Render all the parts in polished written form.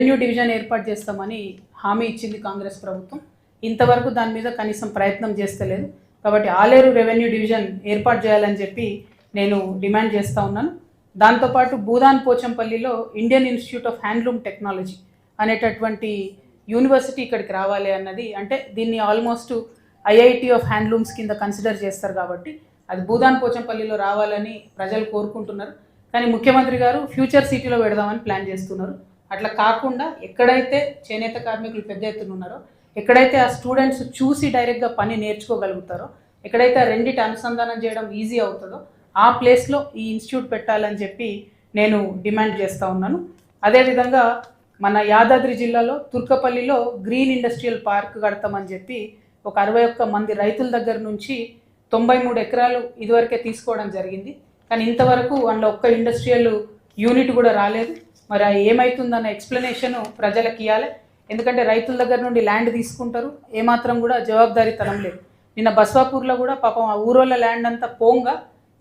Revenue division ఏర్పాటు చేస్తామని హామీ ఇచ్చింది కాంగ్రెస్ ప్రభుత్వం. ఇంతవరకు దాని మీద కనీసం ప్రయత్నం చేస్తలేదు. కాబట్టి ఆలేరు రెవెన్యూ డివిజన్ ఏర్పాటు చేయాలని చెప్పి నేను డిమాండ్ చేస్తూ ఉన్నాను. దాంతోపాటు భూదాన్ పోచంపల్లిలో Indian Institute of Handloom Technology అనేటటువంటి యూనివర్సిటీ ఇక్కడికి రావాలి అన్నది, అంటే దీన్ని ఆల్మోస్ట్ ఐఐటి ఆఫ్ హ్యాండ్లూమ్స్ కింద కన్సిడర్ చేస్తారు కాబట్టి అది భూదాన్ పోచంపల్లిలో రావాలని ప్రజలు కోరుకుంటున్నారు. కానీ ముఖ్యమంత్రి గారు ఫ్యూచర్ సిటీలో పెడదామని ప్లాన్ చేస్తున్నారు. అట్లా కాకుండా ఎక్కడైతే చేనేత కార్మికులు పెద్ద ఎత్తున ఉన్నారో, ఎక్కడైతే ఆ స్టూడెంట్స్ చూసి డైరెక్ట్గా పని నేర్చుకోగలుగుతారో, ఎక్కడైతే ఆ రెండింటి అనుసంధానం చేయడం ఈజీ అవుతుందో ఆ ప్లేస్లో ఈ ఇన్స్టిట్యూట్ పెట్టాలని చెప్పి నేను డిమాండ్ చేస్తూ ఉన్నాను. అదేవిధంగా మన యాదాద్రి జిల్లాలో తుర్కపల్లిలో గ్రీన్ ఇండస్ట్రియల్ పార్క్ కడతామని చెప్పి ఒక 61 మంది రైతుల దగ్గర నుంచి 93 ఎకరాలు ఇదివరకే తీసుకోవడం జరిగింది. కానీ ఇంతవరకు అందులో ఒక్క ఇండస్ట్రియల్ యూనిట్ కూడా రాలేదు. మరి ఏమవుతుందన్న ఎక్స్ప్లెనేషన్ ప్రజలకు ఇవ్వాలి. ఎందుకంటే రైతుల దగ్గర నుండి ల్యాండ్ తీసుకుంటారు, ఏమాత్రం కూడా జవాబుదారీతనం లేదు. నిన్న బస్వాపూర్లో కూడా పాపం ఆ ఊరోళ్ళ ల్యాండ్ అంతా పోంగా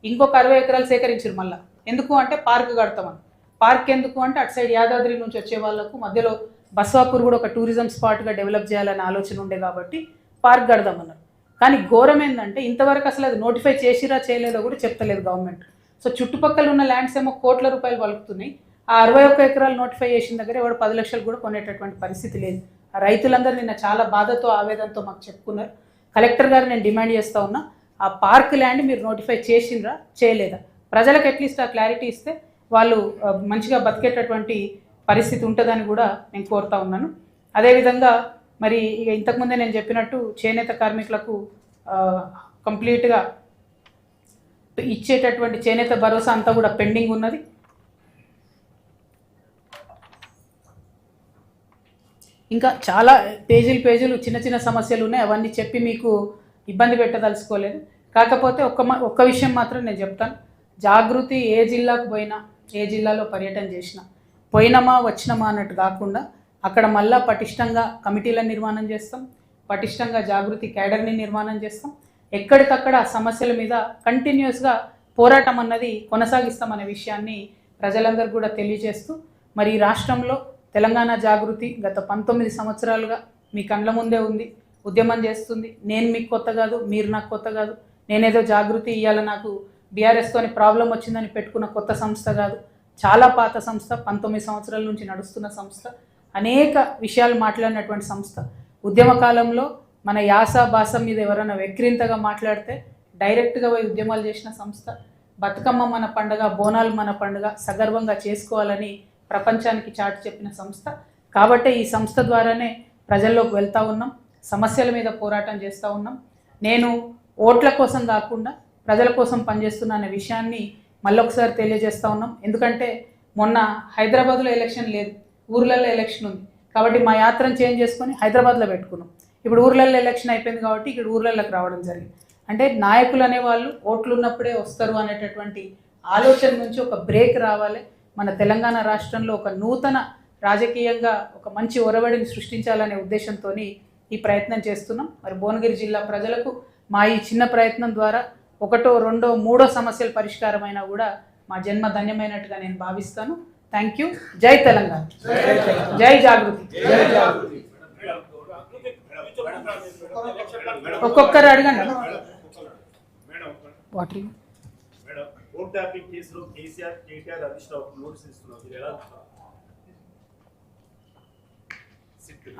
ఇంకొక 60 ఎకరాలు సేకరించారు. మళ్ళీ ఎందుకు అంటే పార్క్ కడతామని. పార్క్ ఎందుకు అంటే అటు సైడ్ యాదాద్రి నుంచి వచ్చే వాళ్ళకు మధ్యలో బస్వాపూర్ కూడా ఒక టూరిజం స్పాట్గా డెవలప్ చేయాలనే ఆలోచన ఉండే కాబట్టి పార్క్ కడదామన్నారు. కానీ ఘోరం ఏంటంటే ఇంతవరకు అసలు అది నోటిఫై చేసిరా చేయలేదో కూడా చెప్తలేదు గవర్నమెంట్. సో చుట్టుపక్కల ఉన్న ల్యాండ్స్ ఏమో కోట్ల రూపాయలు పలుకుతున్నాయి. ఆ 61 ఎకరాలు నోటిఫై చేసిన దగ్గర ఎవరు 10 లక్షలు కూడా కొనేటటువంటి పరిస్థితి లేదు. ఆ రైతులందరూ నిన్న చాలా బాధతో ఆవేదనతో మాకు చెప్పుకున్నారు. కలెక్టర్ గారు నేను డిమాండ్ చేస్తూ ఉన్నా, ఆ పార్క్ ల్యాండ్ మీరు నోటిఫై చేసిండ్రా చేయలేదా, ప్రజలకు అట్లీస్ట్ ఆ క్లారిటీ ఇస్తే వాళ్ళు మంచిగా బతికేటటువంటి పరిస్థితి ఉంటుందని కూడా నేను కోరుతా ఉన్నాను. అదేవిధంగా మరి ఇక ఇంతకుముందే నేను చెప్పినట్టు చేనేత కార్మికులకు కంప్లీట్గా ఇచ్చేటటువంటి చేనేత భరోసా అంతా కూడా పెండింగ్ ఉన్నది. ఇంకా చాలా పేజీలు చిన్న చిన్న సమస్యలు ఉన్నాయి. అవన్నీ చెప్పి మీకు ఇబ్బంది పెట్టదలుచుకోలేదు. కాకపోతే ఒక్క విషయం మాత్రం నేను చెప్తాను. జాగృతి ఏ జిల్లాకు పోయినా, ఏ జిల్లాలో పర్యటన చేసినా పోయినామా వచ్చినామా అన్నట్టు కాకుండా అక్కడ మళ్ళా పటిష్టంగా కమిటీలను నిర్మాణం చేస్తాం, పటిష్టంగా జాగృతి క్యాడర్ని నిర్మాణం చేస్తాం. ఎక్కడికక్కడ సమస్యల మీద కంటిన్యూస్గా పోరాటం అన్నది కొనసాగిస్తామనే విషయాన్ని ప్రజలందరూ కూడా తెలియజేస్తూ, మరి ఈ రాష్ట్రంలో తెలంగాణ జాగృతి గత 19 సంవత్సరాలుగా మీ కండ్ల ముందే ఉంది, ఉద్యమం చేస్తుంది. నేను మీకు కొత్త కాదు, మీరు నాకు కొత్త కాదు. నేనేదో జాగృతి ఇవ్వాలి నాకు బీఆర్ఎస్తోని ప్రాబ్లం వచ్చిందని పెట్టుకున్న కొత్త సంస్థ కాదు. చాలా పాత సంస్థ, 19 సంవత్సరాల నుంచి నడుస్తున్న సంస్థ, అనేక విషయాలు మాట్లాడినటువంటి సంస్థ. ఉద్యమ కాలంలో మన యాస భాష మీద ఎవరైనా వెక్రింతగా మాట్లాడితే డైరెక్ట్గా పోయి ఉద్యమాలు చేసిన సంస్థ. బతుకమ్మ మన పండుగ, బోనాలు మన పండుగ సగర్వంగా చేసుకోవాలని ప్రపంచానికి చాటి చెప్పిన సంస్థ. కాబట్టే ఈ సంస్థ ద్వారానే ప్రజల్లోకి వెళ్తూ ఉన్నాం, సమస్యల మీద పోరాటం చేస్తూ ఉన్నాం. నేను ఓట్ల కోసం కాకుండా ప్రజల కోసం పనిచేస్తున్నా అనే విషయాన్ని మళ్ళొకసారి తెలియజేస్తూ ఉన్నాం. ఎందుకంటే మొన్న హైదరాబాద్లో ఎలక్షన్ లేదు, ఊర్లలో ఎలక్షన్ ఉంది. కాబట్టి మా యాత్రను చేంజ్ చేసుకొని హైదరాబాద్లో పెట్టుకున్నాం. ఇప్పుడు ఊర్లలో ఎలక్షన్ అయిపోయింది కాబట్టి ఇక్కడ ఊర్లలోకి రావడం జరిగింది. అంటే నాయకులు అనేవాళ్ళు ఓట్లు ఉన్నప్పుడే వస్తారు అనేటటువంటి ఆలోచన నుంచి ఒక బ్రేక్ రావాలి. మన తెలంగాణ రాష్ట్రంలో ఒక నూతన రాజకీయంగా ఒక మంచి ఒరవడిని సృష్టించాలనే ఉద్దేశంతో ఈ ప్రయత్నం చేస్తున్నాం. మరి భువనగిరి జిల్లా ప్రజలకు మా ఈ చిన్న ప్రయత్నం ద్వారా 1, 2, 3 సమస్యల పరిష్కారమైనా కూడా మా జన్మ ధన్యమైనట్టుగా నేను భావిస్తాను. Thank you. జై తెలంగాణ, జై జాగృతి. ఒక్కొక్కరు అడగండి. వాటర్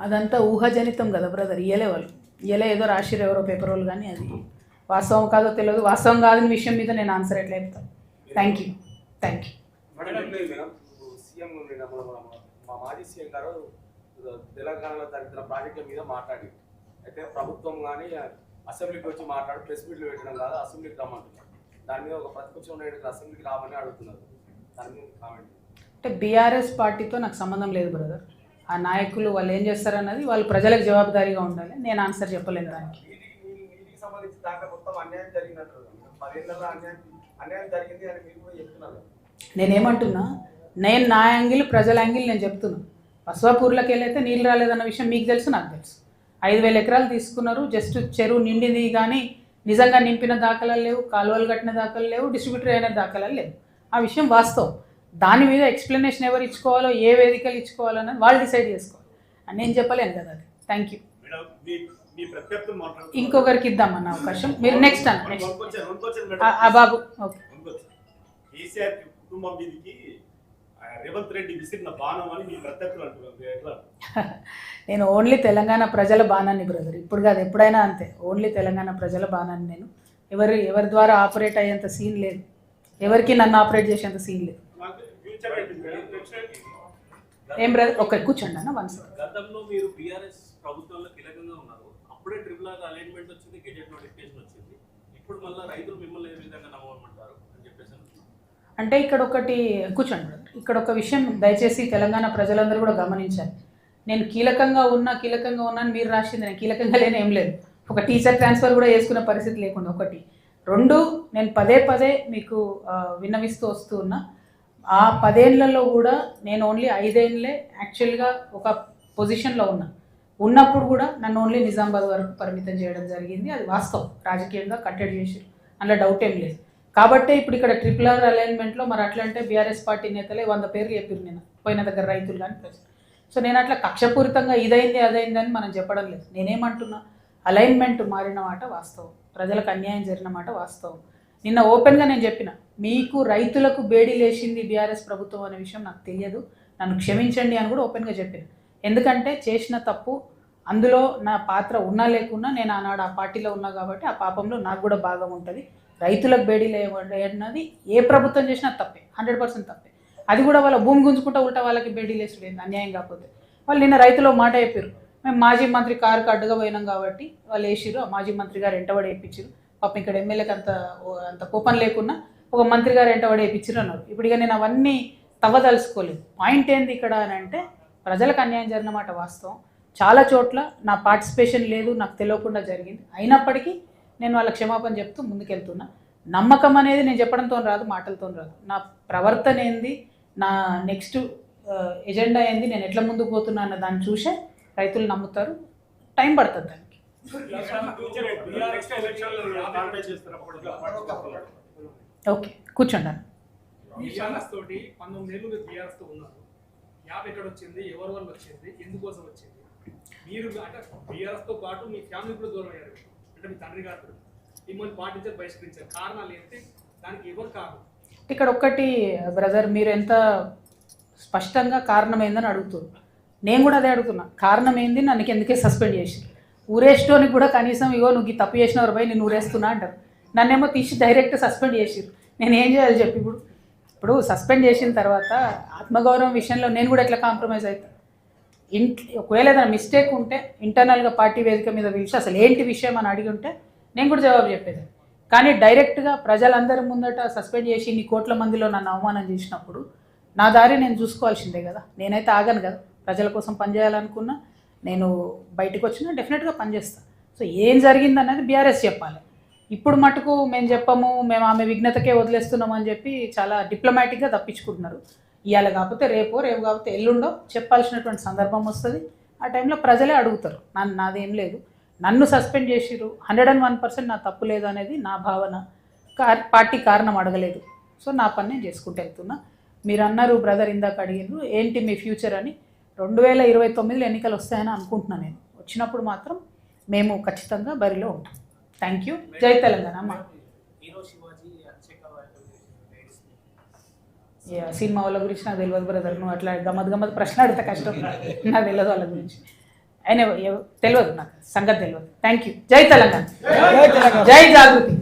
అదంతా ఊహాజనితం కదా బ్రదర్. ఇయ్యలే వాళ్ళు, ఇయ్యలే ఏదో రాసిరు ఎవరో పేపర్ వాళ్ళు, కానీ అది వాస్తవం కాదో తెలియదు. వాస్తవం కాదని విషయం మీద నేను ఆన్సర్ ఎట్లా చెప్తాను. Thank you. మా మాజీ సీఎం గారు తెలంగాణలో జరిగిన ప్రాజెక్టుల మీద మాట్లాడి, అయితే ప్రభుత్వం కానీ అసెంబ్లీకి వచ్చి మాట్లాడి ప్రెస్ మీట్లు పెట్టడం కాదు, అసెంబ్లీకి రమ్మంటున్నారు. దాని మీద ఒక ప్రతిపక్షం నాయకులు అసెంబ్లీకి రామని అడుగుతున్నారు. దాని మీద కామెంట్. అంటే బీఆర్ఎస్ పార్టీతో నాకు సంబంధం లేదు బ్రదర్. ఆ నాయకులు వాళ్ళు ఏం చేస్తారన్నది వాళ్ళు ప్రజలకు జవాబుదారీగా ఉండాలి. నేను ఆన్సర్ చెప్పలేను దానికి. వీటికి సంబంధించి దాంట్లో మొత్తం అన్యాయం జరిగినట్టు 10 ఏళ్ళలో అన్యాయం జరిగింది అని మీరు కూడా చెప్తున్నారు. నేనేమంటున్నా, నేను నా యాంగిల్, ప్రజల యాంగిల్ నేను చెప్తున్నా. బస్వాపూర్లోకి వెళ్ళైతే నీళ్ళు రాలేదన్న విషయం మీకు తెలుసు, నాకు తెలుసు. 5,000 ఎకరాలు తీసుకున్నారు. జస్ట్ చెరువు నిండింది కానీ నిజంగా నింపిన దాఖలాలు లేవు, కాలువలు కట్టిన దాఖలు లేవు, డిస్ట్రిబ్యూటర్ అయిన దాఖలాలు లేవు. ఆ విషయం వాస్తవం. దాని మీద ఎక్స్ప్లెనేషన్ ఎవరు ఇచ్చుకోవాలో, ఏ వేదికలు ఇచ్చుకోవాలో అన్నది వాళ్ళు డిసైడ్ చేసుకోవాలి. అని నేను చెప్పలేను కదా అది. Thank you. ఇంకొకరికి ఇద్దామన్న అవకాశం. మీరు నెక్స్ట్ అన్న. నెక్స్ట్ బాబు. ఓకే. కేసీఆర్ కుటుంబం మీదకి రేవంత్ రెడ్డి విసిరిన బాణం అని మీ ప్రత్యర్థులు అంటున్నారు, ఎట్లా? నేను ఓన్లీ తెలంగాణ ప్రజల బాణాన్ని బ్రదర్, ఇప్పుడు కాదు ఎప్పుడైనా అంతే. ఓన్లీ తెలంగాణ ప్రజల బాణాన్ని. నేను ఎవరి ద్వారా ఆపరేట్ అయ్యేంత సీన్ లేదు, ఎవరికి నన్ను ఆపరేట్ చేసేంత సీన్ లేదు. ఏం బ్రదర్, ఒక్కరి కూర్చోండి అన్న. One second. గతంలో మీరు బీఆర్ఎస్ ప్రభుత్వంలో కీలకంగా ఉన్నారు, అప్పుడే ట్రిపుల్ ఆర్ అలైన్మెంట్ వచ్చింది, గెజెట్ నోటిఫికేషన్ వచ్చింది. ఇప్పుడు మళ్ళీ రైతులు మిమ్మల్ని ఏ విధంగా నమ్మమంటారు అని చెప్పేసి అంటే ఇక్కడ ఒకటి కూర్చోండి బ్రదర్. ఇక్కడ ఒక విషయం దయచేసి తెలంగాణ ప్రజలందరూ కూడా గమనించాలి. నేను కీలకంగా ఉన్నాను మీరు రాసింది, నేను కీలకంగా లేని ఏం లేదు. ఒక టీచర్ ట్రాన్స్ఫర్ కూడా చేసుకునే పరిస్థితి లేకుండా. ఒకటి. రెండు, నేను పదే మీకు విన్నవిస్తూ వస్తూ ఉన్నా. ఆ 10 ఏళ్లలో కూడా నేను ఓన్లీ 5 ఏళ్ళే యాక్చువల్గా ఒక పొజిషన్లో ఉన్నప్పుడు కూడా నన్ను ఓన్లీ నిజామాబాద్ వరకు పరిమితం చేయడం జరిగింది. అది వాస్తవం, రాజకీయంగా కట్టడి చేసి, అందులో డౌట్ ఏం లేదు. కాబట్టే ఇప్పుడు ఇక్కడ ట్రిపుల్ ఆర్ అలైన్మెంట్లో మరి అట్లా అంటే బీఆర్ఎస్ పార్టీ నేతలే 100 పేర్లు చెప్పారు నేను పోయిన దగ్గర, రైతులు కానీ ప్రజలు. సో నేను అట్లా కక్షపూరితంగా ఇదైంది అదైందని మనం చెప్పడం లేదు. నేనేమంటున్నా, అలైన్మెంట్ మారిన మాట వాస్తవం, ప్రజలకు అన్యాయం జరిగిన మాట వాస్తవం. నిన్న ఓపెన్గా నేను చెప్పిన, మీకు రైతులకు బేడీ లేచింది బీఆర్ఎస్ ప్రభుత్వం అనే విషయం నాకు తెలియదు, నన్ను క్షమించండి అని కూడా ఓపెన్గా చెప్పిన. ఎందుకంటే చేసిన తప్పు, అందులో నా పాత్ర ఉన్నా లేకున్నా నేను ఆనాడు ఆ పార్టీలో ఉన్నా కాబట్టి ఆ పాపంలో నాకు కూడా భాగం ఉంటుంది. రైతులకు బేడీ లేవన్నది ఏ ప్రభుత్వం చేసినా తప్పే, 100% తప్పే. అది కూడా వాళ్ళ భూమి గుంజుకుంటా ఉల్టా వాళ్ళకి బేడీ లేసుడేంది అన్యాయం. కాకపోతే వాళ్ళు నిన్న రైతులో మాట చెప్పారు, మేము మాజీ మంత్రి కారుకు అడ్డుగా పోయినాం కాబట్టి వాళ్ళు వేసిరు, ఆ మాజీ మంత్రి గారు ఎంటబడి వేయించారు. పాపం ఇక్కడ ఎమ్మెల్యేకి అంత కోపం లేకున్నా ఒక మంత్రి గారు ఎంటబడి వేయించారు అన్నారు. ఇప్పుడు ఇక నేను అవన్నీ తవ్వదలుచుకోలేదు. పాయింట్ ఏంది ఇక్కడ అని అంటే, ప్రజలకు అన్యాయం జరిగిన మాట వాస్తవం. చాలా చోట్ల నా పార్టిసిపేషన్ లేదు, నాకు తెలియకుండా జరిగింది. అయినప్పటికీ నేను వాళ్ళ క్షమాపణ చెప్తూ ముందుకెళ్తున్నా. నమ్మకం అనేది నేను చెప్పడంతో రాదు, మాటలతో రాదు. నా ప్రవర్తన ఏంది, నా నెక్స్ట్ ఎజెండా ఏంది, నేను ఎట్లా ముందుకు పోతున్నా అన్న దాన్ని చూసే రైతులు నమ్ముతారు. టైం పడుతుంది దానికి. ఓకే, కూర్చోండి. తోటి 19 ఏళ్ళు బీఆర్ఎస్ తో ఉన్నారు. యాప్ ఎక్కడ వచ్చింది, ఎవరి వల్ల వచ్చింది, ఎందుకోసం వచ్చింది? మీరు అంటే బీఆర్ఎస్ తో పాటు మీ ఫ్యామిలీ కూడా దూరం అయ్యారు. అంటే మీ తండ్రి గారు మిమ్మల్ని పాటించారు, బహిష్కరించారు. కారణాలు ఏంటి, దానికి ఎవరు కారణం? ఇక్కడ ఒక్కటి బ్రదర్, మీరు ఎంత స్పష్టంగా కారణం ఏందని అడుగుతున్నారు. నేను కూడా అదే అడుగుతున్నా, కారణం ఏంది, నన్ను ఎందుకే సస్పెండ్ చేసి ఊరేస్టోనికి కూడా కనీసం ఇగో నువ్వు తప్పు చేసినవారు పోయి నేను ఊరేస్తున్నా అంటారు. నన్నేమో తీసి డైరెక్ట్ సస్పెండ్ చేసిరు. నేను ఏం చేయాలి చెప్పి? ఇప్పుడు సస్పెండ్ చేసిన తర్వాత ఆత్మగౌరవం విషయంలో నేను కూడా ఎట్లా కాంప్రమైజ్ అవుతాను? ఒకవేళ ఏదైనా మిస్టేక్ ఉంటే ఇంటర్నల్గా పార్టీ వేదిక మీద పిలిచి అసలు ఏంటి విషయం అని అడిగి ఉంటే నేను కూడా జవాబు చెప్పేది. కానీ డైరెక్ట్గా ప్రజలందరి ముందట సస్పెండ్ చేసి ఇన్ని కోట్ల మందిలో నన్ను అవమానం చేసినప్పుడు నా దారి నేను చూసుకోవాల్సిందే కదా. నేనైతే ఆగను కదా. ప్రజల కోసం పనిచేయాలనుకున్నా, నేను బయటకు వచ్చినా డెఫినెట్గా పనిచేస్తాను. సో ఏం జరిగిందన్నది బీఆర్ఎస్ చెప్పాలి. ఇప్పుడు మటుకు మేము చెప్పము, మేము ఆమె విఘ్నతకే వదిలేస్తున్నాం అని చెప్పి చాలా డిప్లొమాటిక్గా తప్పించుకుంటున్నారు. ఇవాళ కాకపోతే రేపు కాకపోతే ఎల్లుండో చెప్పాల్సినటువంటి సందర్భం వస్తుంది. ఆ టైంలో ప్రజలే అడుగుతారు. నాదేం లేదు, నన్ను సస్పెండ్ చేసిరు, 101% నా తప్పు లేదు అనేది నా భావన. పార్టీ కారణం అడగలేదు. సో నా పని నేను చేసుకుంటూ వెళ్తున్నా. మీరు అన్నారు బ్రదర్, ఇందాక అడిగినారు ఏంటి మీ ఫ్యూచర్ అని. 2029లో ఎన్నికలు వస్తాయని అనుకుంటున్నాను నేను. వచ్చినప్పుడు మాత్రం మేము ఖచ్చితంగా బరిలో ఉంటాం. Thank you. జై తెలంగాణ అమ్మ. సినిమా వాళ్ళ గురించి నాకు తెలియదు బ్రదర్. నువ్వు అట్లా గమ్మత్ ప్రశ్న అడిగితే కష్టం, నాకు తెలియదు వాళ్ళ గురించి. అయినా తెలియదు, నాకు సంగతి తెలియదు. Thank you. జై తెలంగాణ, జై జాగృతి.